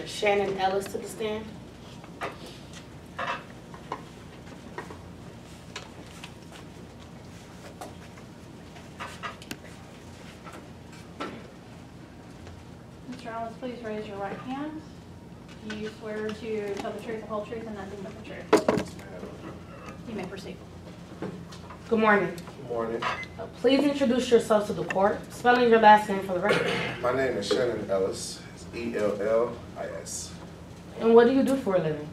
Shannon Ellis to the stand. Mr. Ellis, please raise your right hand. Do you swear to tell the truth, the whole truth, and nothing but the truth? You may proceed. Good morning. Good morning. Please introduce yourself to the court, spelling your last name for the record. My name is Shannon Ellis. It's E-L-L-I-S. And what do you do for a living?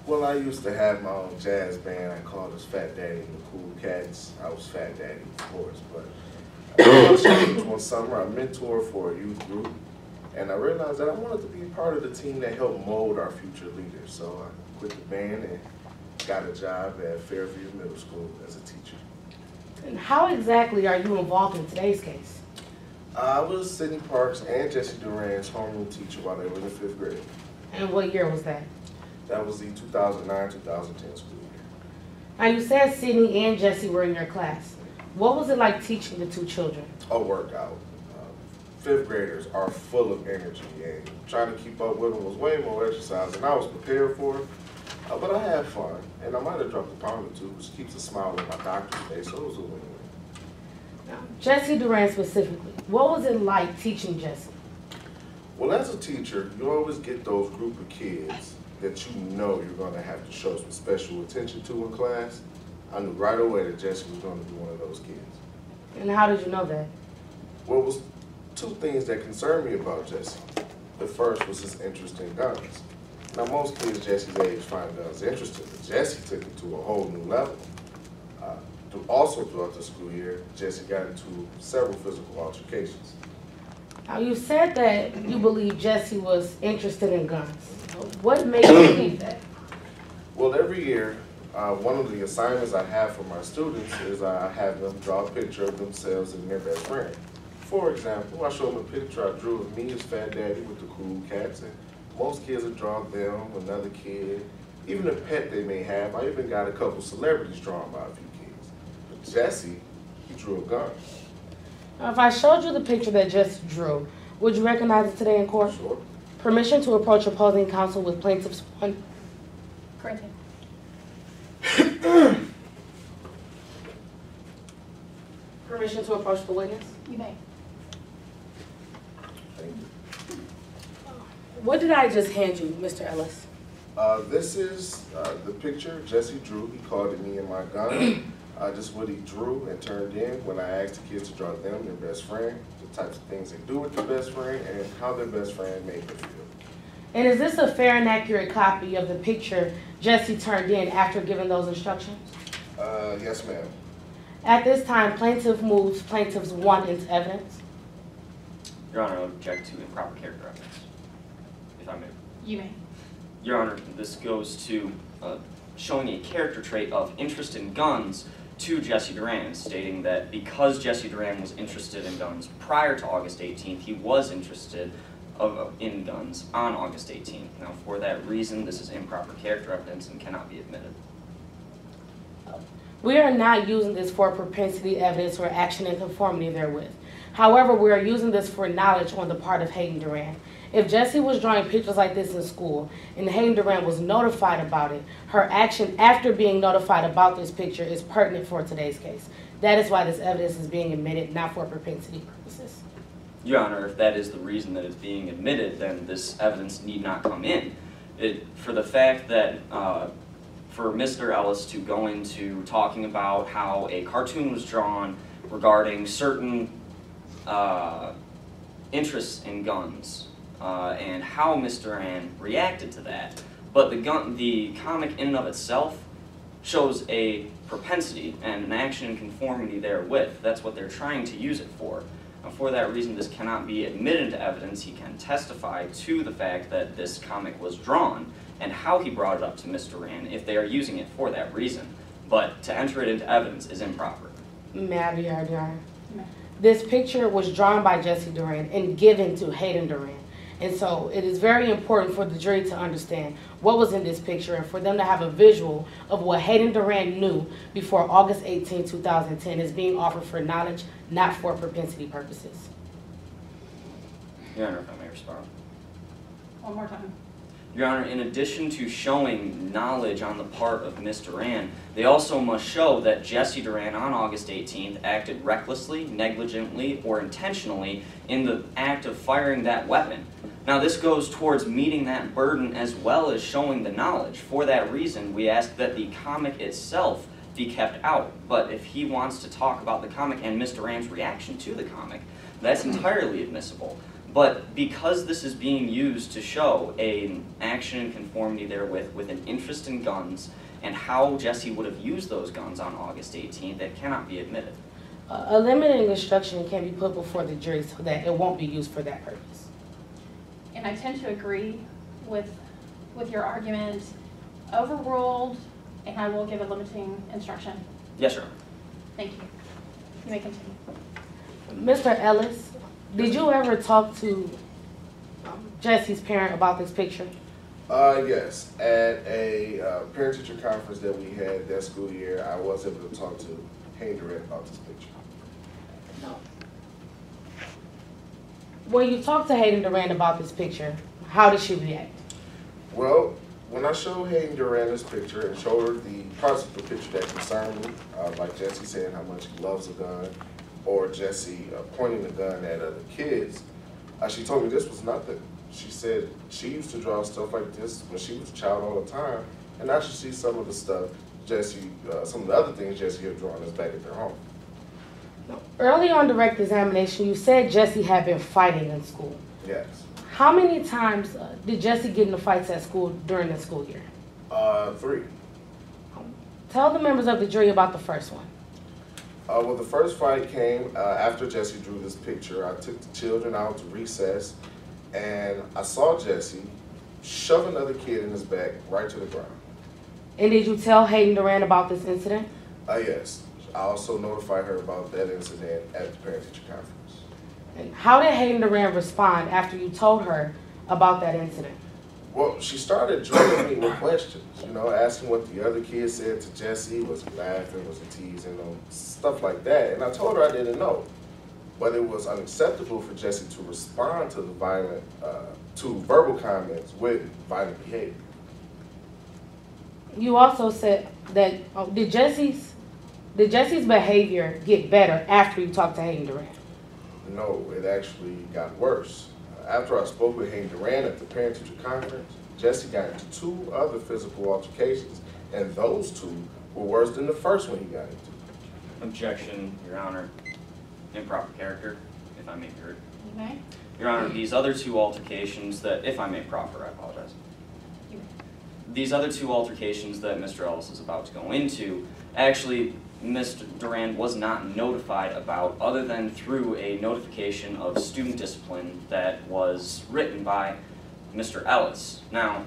Well, I used to have my own jazz band. I called us Fat Daddy and the Cool Cats. I was Fat Daddy, of course, but I was changed one summer. I mentored for a youth group, and I realized that I wanted to be part of the team that helped mold our future leaders. So I quit the band and got a job at Fairview Middle School as a teacher. And how exactly are you involved in today's case? I was Sidney Parks and Jesse Duran's homeroom teacher while they were in the 5th grade. And what year was that? That was the 2009-2010 school year. Now you said Sydney and Jesse were in your class. What was it like teaching the two children? A workout. 5th graders are full of energy, and trying to keep up with them was way more exercise than I was prepared for. But I had fun, and I might have dropped a pound or two, which keeps a smile on my doctor's face, so it was a win-win. Now, Jesse Duran specifically, what was it like teaching Jesse? Well, as a teacher, you always get those group of kids that you know you're going to have to show some special attention to in class. I knew right away that Jesse was going to be one of those kids. And how did you know that? Well, it was two things that concerned me about Jesse. The first was his interest in guns. Now, most kids Jesse's age find guns interesting, but Jesse took it to a whole new level. Also, throughout the school year, Jesse got into several physical altercations. Now you said that you believe Jesse was interested in guns. What made you believe that? Well, every year, one of the assignments I have for my students is I have them draw a picture of themselves and their best friend. For example, I show them a picture I drew of me as Fat Daddy with the Cool Cats, and most kids would draw them, another kid, even a pet they may have. I even got a couple celebrities drawn by a few kids. But Jesse, he drew a gun. Now, if I showed you the picture that Jesse drew, would you recognize it today in court? Sure. Permission to approach opposing counsel with plaintiff's one. Granted. Permission to approach the witness. You may. Thank you. What did I just hand you, Mr. Ellis? This is the picture Jesse drew. He called it me and my gun. Just what he drew and turned in when I asked the kids to draw them, their best friend, the types of things they do with their best friend, and how their best friend made them feel. And is this a fair and accurate copy of the picture Jesse turned in after giving those instructions? Yes, ma'am. At this time, plaintiff moves plaintiff's one into evidence. Your Honor, I object to improper character evidence, if I may. You may. Your Honor, this goes to showing a character trait of interest in guns to Jesse Duran, stating that because Jesse Duran was interested in guns prior to August 18th, he was interested in guns on August 18th. Now, for that reason, this is improper character evidence and cannot be admitted. We are not using this for propensity evidence or action in conformity therewith. However, we are using this for knowledge on the part of Hayden Duran. If Jesse was drawing pictures like this in school and Hayden Duran was notified about it, her action after being notified about this picture is pertinent for today's case. That is why this evidence is being admitted, not for propensity purposes. Your Honor, if that is the reason that it's being admitted, then this evidence need not come in. For the fact that for Mr. Ellis to go into talking about how a cartoon was drawn regarding certain interests in guns and how Mr. Duran reacted to that, but the comic in and of itself shows a propensity and an action in conformity therewith. That's what they're trying to use it for. For that reason, this cannot be admitted into evidence. He can testify to the fact that this comic was drawn and how he brought it up to Mr. Duran if they are using it for that reason. But to enter it into evidence is improper. May I be heard, Your Honor? This picture was drawn by Jesse Duran and given to Hayden Duran. And so it is very important for the jury to understand what was in this picture and for them to have a visual of what Hayden Duran knew before August 18, 2010 is being offered for knowledge, not for propensity purposes. Your Honor, if I may respond. one more time. Your Honor, in addition to showing knowledge on the part of Ms. Duran, they also must show that Jesse Duran on August 18th acted recklessly, negligently, or intentionally in the act of firing that weapon. Now, this goes towards meeting that burden as well as showing the knowledge. For that reason, we ask that the comic itself be kept out. But if he wants to talk about the comic and Ms. Duran's reaction to the comic, that's entirely admissible. But because this is being used to show an action in conformity therewith with an interest in guns and how Jesse would have used those guns on August 18th, it cannot be admitted. A limiting instruction can be put before the jury so that it won't be used for that purpose. And I tend to agree with your argument. Overruled, and I will give a limiting instruction. Yes, Your Honor. Thank you. You may continue. Mr. Ellis, did you ever talk to Jesse's parent about this picture? Yes. At a parent-teacher conference that we had that school year, I was able to talk to Hayden Duran about this picture. No. When you talked to Hayden Duran about this picture, how did she react? Well, when I showed Hayden Duran this picture and showed her the parts of the picture that concerned me, like Jesse saying how much he loves a gun, or Jesse pointing the gun at other kids, she told me this was nothing. She said she used to draw stuff like this when she was a child all the time, and now she sees some of the stuff Jesse, some of the other things Jesse had drawn is back at their home. Early on direct examination, you said Jesse had been fighting in school. Yes. How many times did Jesse get into fights at school during the school year? 3. Tell the members of the jury about the first one. Well, the first fight came after Jesse drew this picture. I took the children out to recess, and I saw Jesse shove another kid in his back right to the ground. And did you tell Hayden Duran about this incident? Yes. I also notified her about that incident at the parent-teacher conference. And how did Hayden Duran respond after you told her about that incident? Well, she started drilling me with questions, asking what the other kids said to Jesse, was he laughing, was he teasing him, stuff like that. And I told her I didn't know. But it was unacceptable for Jesse to respond to the to verbal comments with violent behavior. You also said that, did Jesse's behavior get better after you talked to Hayden Duran? No, it actually got worse. After I spoke with Hayden Duran at the parent-teacher conference, Jesse got into 2 other physical altercations, and those 2 were worse than the first one he got into. Objection, Your Honor. Improper character, if I may be heard. You may. Your Honor, these other 2 altercations that, if I may proffer, I apologize. You may. These other 2 altercations that Mr. Ellis is about to go into, actually, Mr. Duran was not notified about other than through a notification of student discipline that was written by Mr. Ellis. Now,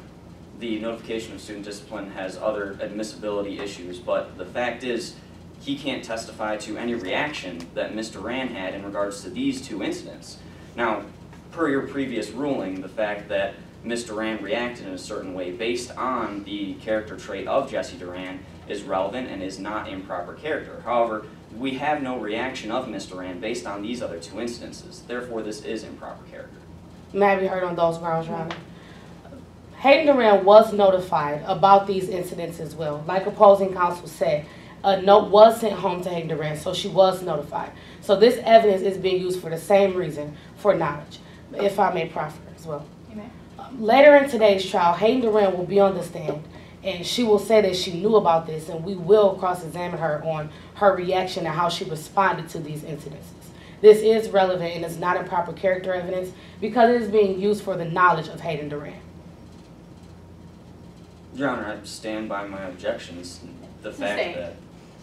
the notification of student discipline has other admissibility issues, but the fact is he can't testify to any reaction that Mr. Duran had in regards to these 2 incidents. Now, per your previous ruling, the fact that Ms. Duran reacted in a certain way based on the character trait of Jesse Duran is relevant and is not improper character. However, we have no reaction of Ms. Duran based on these other 2 incidences. Therefore, this is improper character. May I be heard on those grounds, Your Honor? Hayden Duran was notified about these incidents as well. Like opposing counsel said, a note was sent home to Hayden Duran, so she was notified. So this evidence is being used for the same reason, for knowledge, if I may proffer as well. You may. Later in today's trial, Hayden Duran will be on the stand, and she will say that she knew about this, and we will cross-examine her on her reaction and how she responded to these incidences. This is relevant and is not improper character evidence because it is being used for the knowledge of Hayden Duran. Your Honor, I stand by my objections. The To fact stay. that...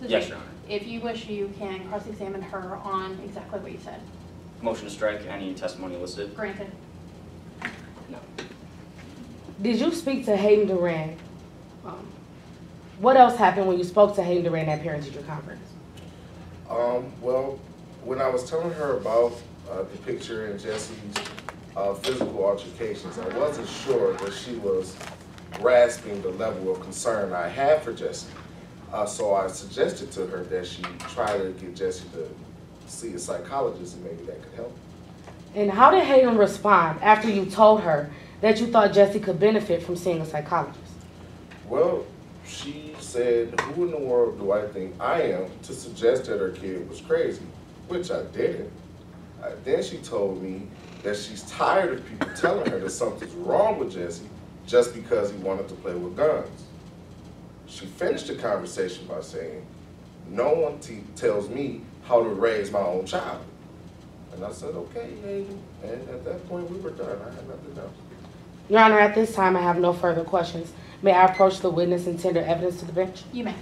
So Yes, Jake, Your Honor. if you wish, you can cross-examine her on exactly what you said. Motion to strike any testimony elicited. Granted. Did you speak to Hayden Duran? What else happened when you spoke to Hayden Duran at parent-teacher conference? Well, when I was telling her about the picture and Jesse's physical altercations, I wasn't sure that she was grasping the level of concern I had for Jesse. So I suggested to her that she try to get Jesse to see a psychologist and maybe that could help. And how did Hayden respond after you told her that you thought Jessie could benefit from seeing a psychologist? Well, she said, who in the world do I think I am to suggest that her kid was crazy? Which I didn't. Then she told me that she's tired of people telling her that something's wrong with Jesse just because he wanted to play with guns. She finished the conversation by saying, no one tells me how to raise my own child. And I said, okay, Hayden. And at that point, we were done. I had nothing else. Your Honor, at this time, I have no further questions. May I approach the witness and tender evidence to the bench? You may.